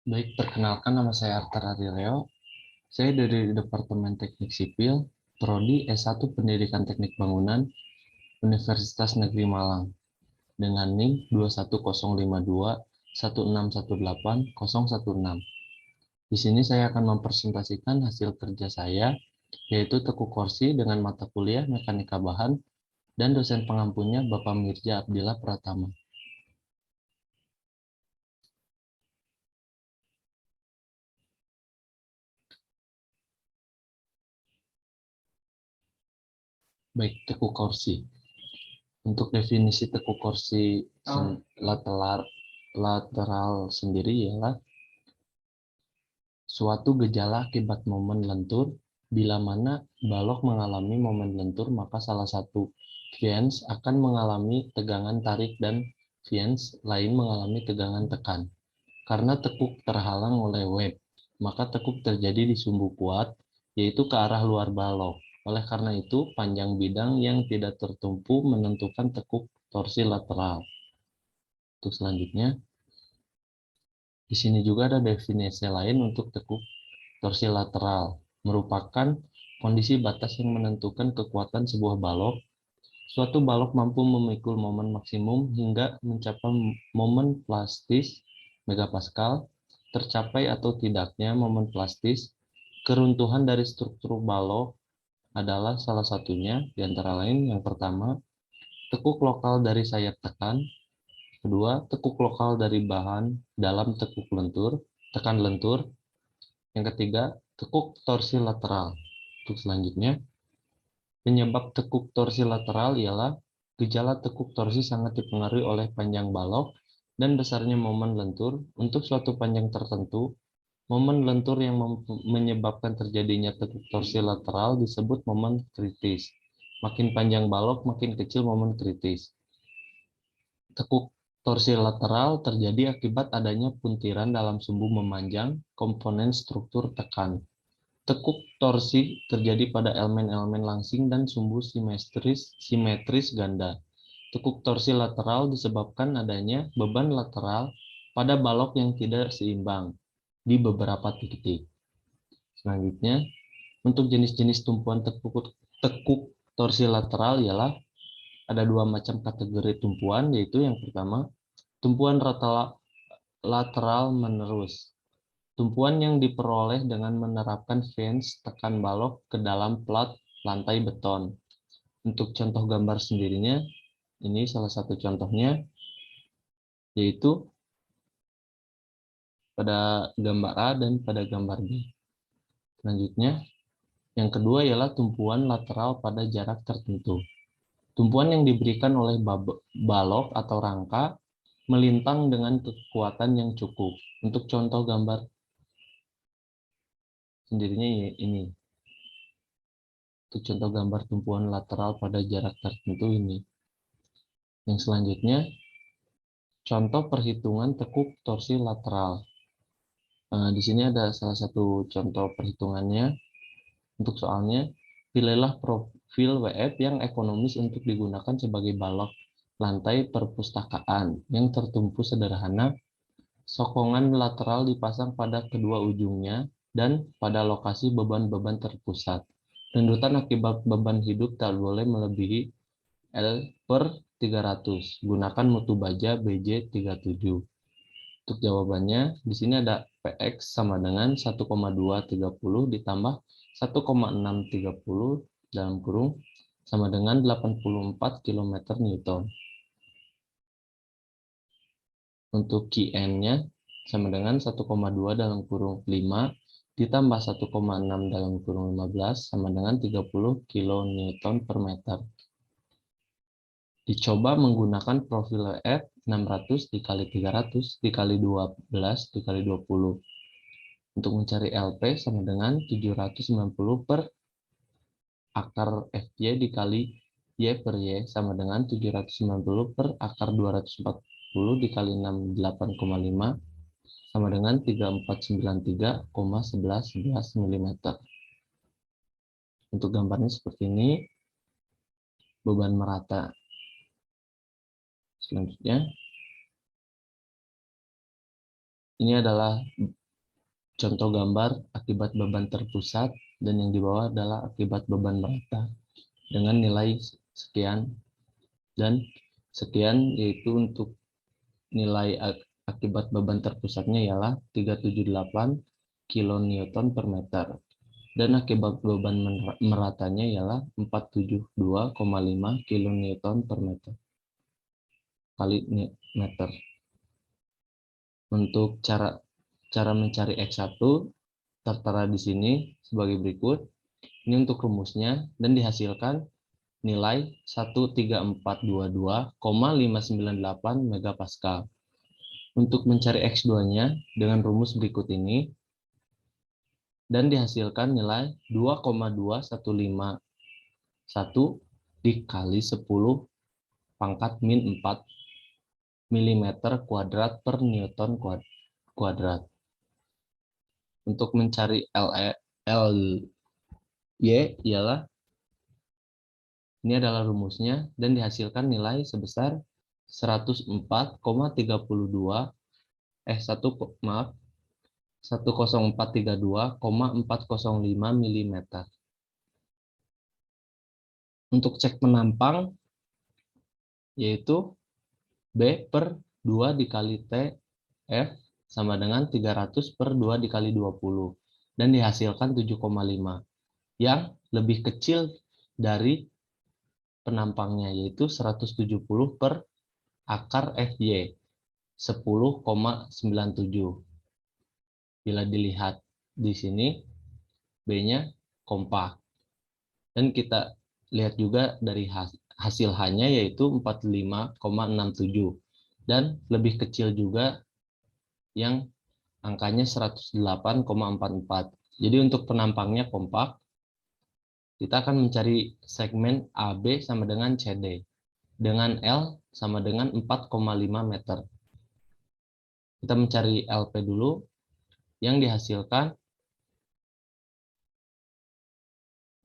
Baik, perkenalkan nama saya Arthur Arileo. Saya dari Departemen Teknik Sipil, Prodi S1 Pendidikan Teknik Bangunan, Universitas Negeri Malang, dengan NIM 2105216180016. Di sini saya akan mempresentasikan hasil kerja saya, yaitu tekuk korsi dengan mata kuliah Mekanika Bahan, dan dosen pengampunya Bapak Mirja Abdillah Pratama. Baik, tekuk korsi. Untuk definisi tekuk korsi lateral, lateral sendiri ialah suatu gejala akibat momen lentur. Bila mana balok mengalami momen lentur, maka salah satu fiens akan mengalami tegangan tarik dan fiens lain mengalami tegangan tekan. Karena tekuk terhalang oleh web, maka tekuk terjadi di sumbu kuat, yaitu ke arah luar balok. Oleh karena itu, panjang bidang yang tidak tertumpu menentukan tekuk torsi lateral. Untuk selanjutnya, di sini juga ada definisi lain untuk tekuk torsi lateral, merupakan kondisi batas yang menentukan kekuatan sebuah balok. Suatu balok mampu memikul momen maksimum hingga mencapai momen plastis megapascal. Tercapai atau tidaknya momen plastis, keruntuhan dari struktur balok adalah salah satunya, di antara lain yang pertama, tekuk lokal dari sayap tekan. Kedua, tekuk lokal dari bahan dalam tekuk lentur, tekan lentur. Yang ketiga, tekuk torsi lateral. Untuk selanjutnya, penyebab tekuk torsi lateral ialah gejala tekuk torsi sangat dipengaruhi oleh panjang balok dan besarnya momen lentur. Untuk suatu panjang tertentu, momen lentur yang menyebabkan terjadinya tekuk torsi lateral disebut momen kritis. Makin panjang balok, makin kecil momen kritis. Tekuk torsi lateral terjadi akibat adanya puntiran dalam sumbu memanjang komponen struktur tekan. Tekuk torsi terjadi pada elemen-elemen langsing dan sumbu simetris ganda. Tekuk torsi lateral disebabkan adanya beban lateral pada balok yang tidak seimbang di beberapa titik. Selanjutnya, untuk jenis-jenis tumpuan tekuk torsi lateral ialah ada dua macam kategori tumpuan, yaitu yang pertama, tumpuan lateral menerus. Tumpuan yang diperoleh dengan menerapkan fiens tekan balok ke dalam plat lantai beton. Untuk contoh gambar sendirinya, ini salah satu contohnya, yaitu pada gambar A dan pada gambar B. Selanjutnya, yang kedua ialah tumpuan lateral pada jarak tertentu. Tumpuan yang diberikan oleh balok atau rangka melintang dengan kekuatan yang cukup. Untuk contoh gambar sendirinya ini. Untuk contoh gambar tumpuan lateral pada jarak tertentu ini. Yang selanjutnya, contoh perhitungan tekuk torsi lateral. Di sini ada salah satu contoh perhitungannya. Untuk soalnya, pilihlah profil WF yang ekonomis untuk digunakan sebagai balok lantai perpustakaan yang tertumpu sederhana. Sokongan lateral dipasang pada kedua ujungnya dan pada lokasi beban-beban terpusat. Rendutan akibat beban hidup tak boleh melebihi L/300. Gunakan mutu baja BJ37. Untuk jawabannya, di sini ada PX sama dengan 1,230 ditambah 1,630 dalam kurung sama dengan 84 km Newton. Untuk Qn-nya sama dengan 1,2 dalam kurung 5 ditambah 1,6 dalam kurung 15 sama dengan 30 kN per meter. Dicoba menggunakan profil F 600 dikali 300 dikali 12 dikali 20. Untuk mencari LP sama dengan 790 per akar FY dikali Y per Y sama dengan 790 per akar 240 dikali 68,5 sama dengan 3493,1111 mm. Untuk gambarnya seperti ini, beban merata. Selanjutnya, ini adalah contoh gambar akibat beban terpusat, dan yang di bawah adalah akibat beban merata dengan nilai sekian dan sekian, yaitu untuk nilai akibat beban terpusatnya ialah 378 kilonewton per meter dan akibat beban meratanya ialah 472,5 kilonewton per meter kali meter. Untuk cara mencari X1 tertera di sini sebagai berikut. Ini untuk rumusnya dan dihasilkan nilai 13422,598 megapascal. Untuk mencari X2-nya dengan rumus berikut ini dan dihasilkan nilai 2,2151 dikali 10 pangkat min 4 mm kuadrat per Newton kuadrat. Untuk mencari LY ialah ini adalah rumusnya dan dihasilkan nilai sebesar 104,32 10432,405 mm. Untuk cek penampang yaitu B per 2 dikali T F sama dengan 300 per 2 dikali 20 dan dihasilkan 7,5 yang lebih kecil dari penampangnya yaitu 170 per akar FY 10,97. Bila dilihat di sini B-nya kompak. Dan kita lihat juga dari hasil H-nya yaitu 45,67 dan lebih kecil juga yang angkanya 108,44. Jadi untuk penampangnya kompak, kita akan mencari segmen AB sama dengan CD dengan L sama dengan 4,5 meter. Kita mencari LP dulu yang dihasilkan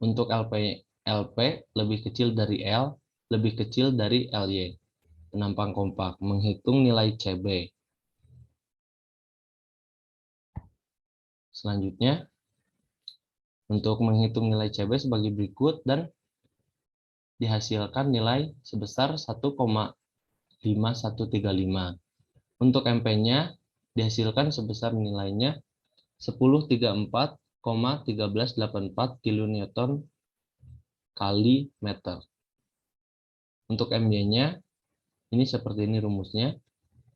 untuk LP lebih kecil dari L, lebih kecil dari LY. Penampang kompak, menghitung nilai CB. Selanjutnya, untuk menghitung nilai CB sebagai berikut dan dihasilkan nilai sebesar 1,5135. Untuk MP-nya dihasilkan sebesar nilainya 1034,1384 kilonewton kali meter. Untuk MY-nya ini seperti ini rumusnya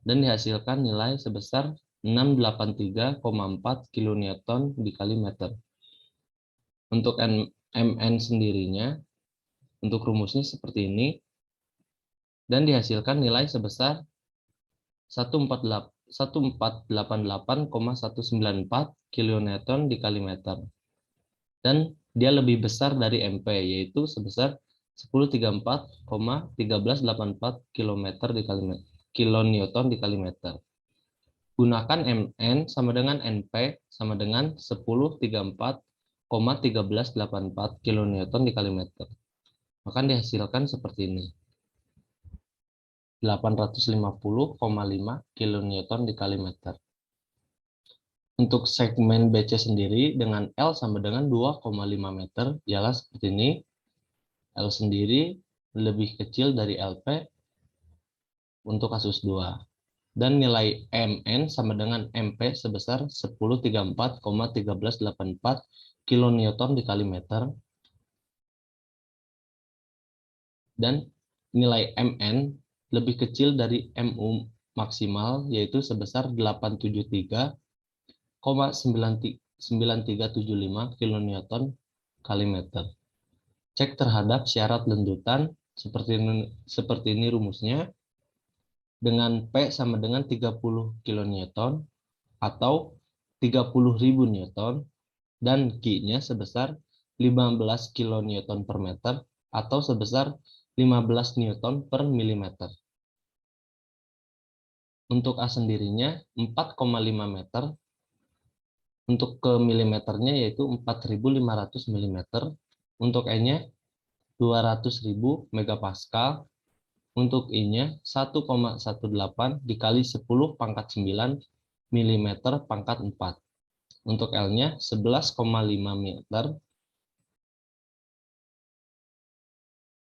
dan dihasilkan nilai sebesar 683,4 kilonewton dikali meter. Untuk MN sendirinya untuk rumusnya seperti ini dan dihasilkan nilai sebesar 1488,194 kilonewton dikali meter. Dan dia lebih besar dari MP yaitu sebesar 1034,1384 kilonewton dikali meter. Gunakan MN sama dengan NP sama dengan 1034,1384 kilonewton dikali meter. Maka dihasilkan seperti ini. 850,5 kilonewton dikali meter. Untuk segmen BC sendiri dengan L sama dengan 2,5 meter ialah seperti ini. L sendiri lebih kecil dari LP untuk kasus 2. Dan nilai MN sama dengan MP sebesar 1034,1384 kilonewton dikali meter. Dan nilai MN lebih kecil dari MU maksimal yaitu sebesar 873,9375 kilonewton kali meter. Cek terhadap syarat lendutan seperti ini rumusnya dengan P sama dengan 30 kilonewton atau 30.000 newton dan Q-nya sebesar 15 kilonewton per meter atau sebesar 15 newton per milimeter. Untuk A sendirinya 4,5 meter. Untuk ke milimeternya yaitu 4.500 mm. Untuk E-nya 200.000 megapascal. Untuk I-nya 1,18 dikali 10 pangkat 9 mm pangkat 4. Untuk L-nya 11,5 meter.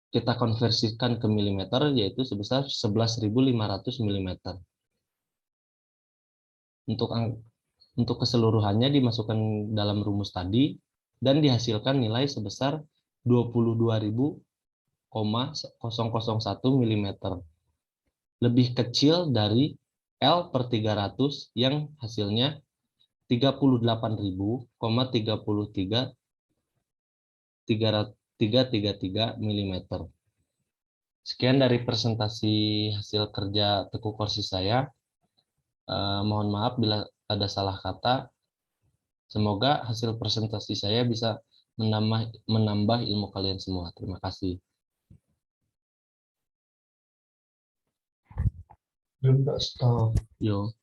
Kita konversikan ke milimeter, yaitu sebesar 11.500 mm. Untuk keseluruhannya dimasukkan dalam rumus tadi, dan dihasilkan nilai sebesar 22.000,001 mm. Lebih kecil dari L per 300 yang hasilnya 38.000,33 mm. Sekian dari presentasi hasil kerja Teku Korsi saya. Mohon maaf bila ada salah kata. Semoga hasil presentasi saya bisa menambah ilmu kalian semua. Terima kasih. Belum stop. Yo.